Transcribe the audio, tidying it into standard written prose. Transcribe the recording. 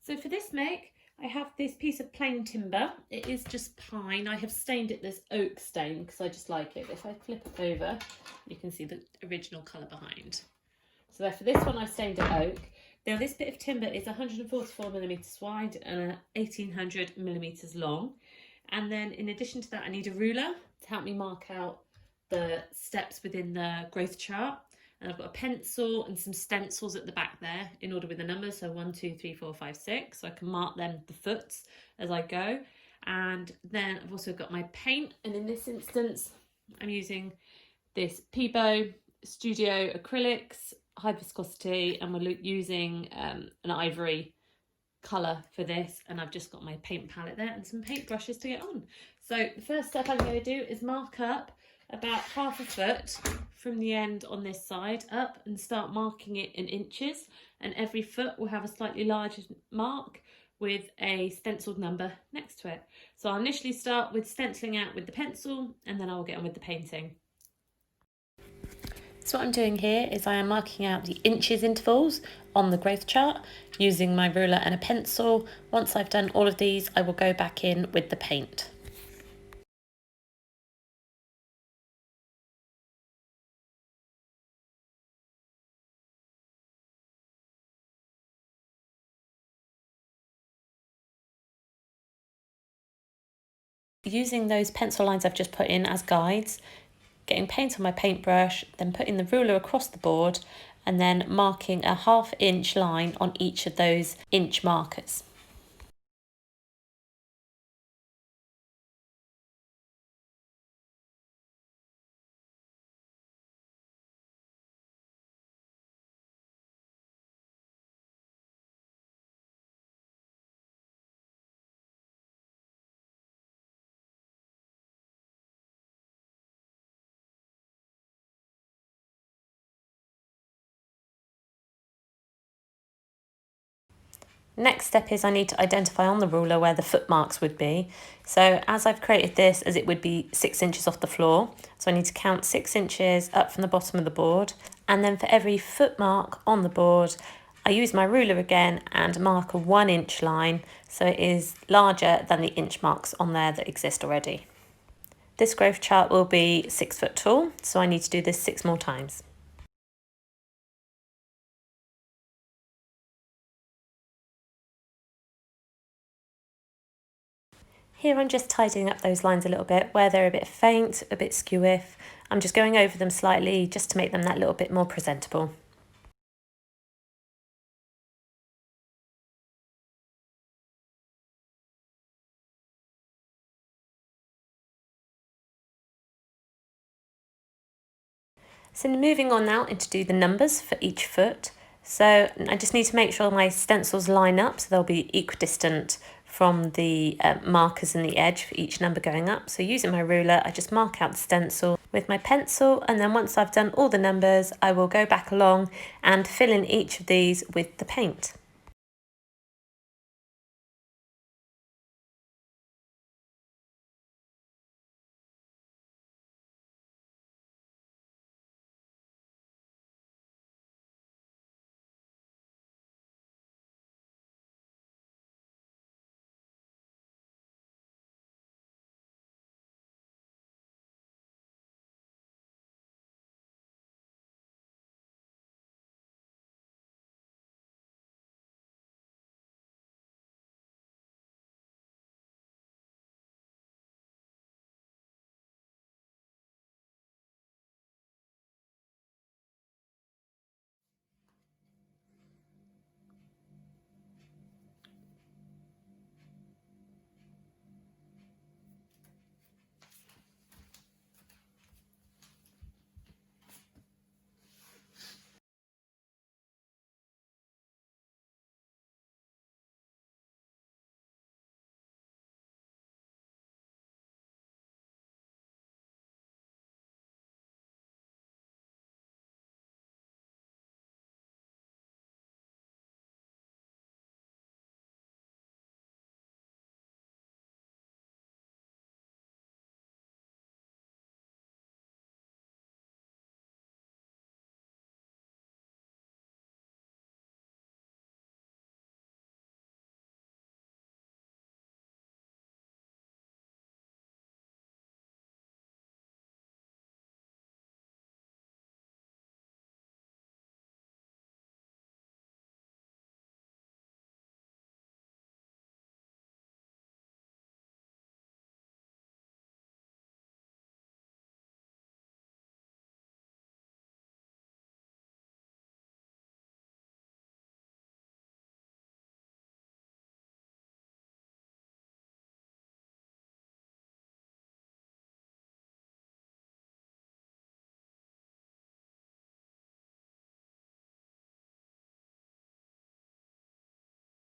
So for this make, I have this piece of plain timber. It is just pine. I have stained it this oak stain because I just like it. If I flip it over, you can see the original colour behind. So there, for this one I stained it oak. Now this bit of timber is 144mm wide and 1800mm long. And then in addition to that, I need a ruler to help me mark out the steps within the growth chart. And I've got a pencil and some stencils at the back there in order with the numbers. So 1, 2, 3, 4, 5, 6. So I can mark them, the foots, as I go. And then I've also got my paint. And in this instance, I'm using this Peebo Studio Acrylics, high viscosity. And we're using an ivory colour for this. And I've just got my paint palette there and some paint brushes to get on. So the first step I'm going to do is mark up about half a foot from the end on this side up and start marking it in inches, and every foot will have a slightly larger mark with a stenciled number next to it. So I'll initially start with stenciling out with the pencil and then I'll get on with the painting. So what I'm doing here is I am marking out the inches intervals on the growth chart using my ruler and a pencil. Once I've done all of these, I will go back in with the paint. Using those pencil lines I've just put in as guides, getting paint on my paintbrush, then putting the ruler across the board and then marking a 1/2 inch line on each of those inch markers. Next step is I need to identify on the ruler where the foot marks would be. So as I've created this, as it would be 6 inches off the floor, so I need to count 6 inches up from the bottom of the board, and then for every foot mark on the board, I use my ruler again and mark a 1 inch line, so it is larger than the inch marks on there that exist already. This growth chart will be 6 foot tall, so I need to do this 6 more times. Here I'm just tidying up those lines a little bit where they're a bit faint, a bit skew-if. I'm just going over them slightly just to make them that little bit more presentable. So moving on now into do the numbers for each foot. So I just need to make sure my stencils line up so they'll be equidistant from the markers in the edge for each number going up. So using my ruler, I just mark out the stencil with my pencil, and then once I've done all the numbers, I will go back along and fill in each of these with the paint.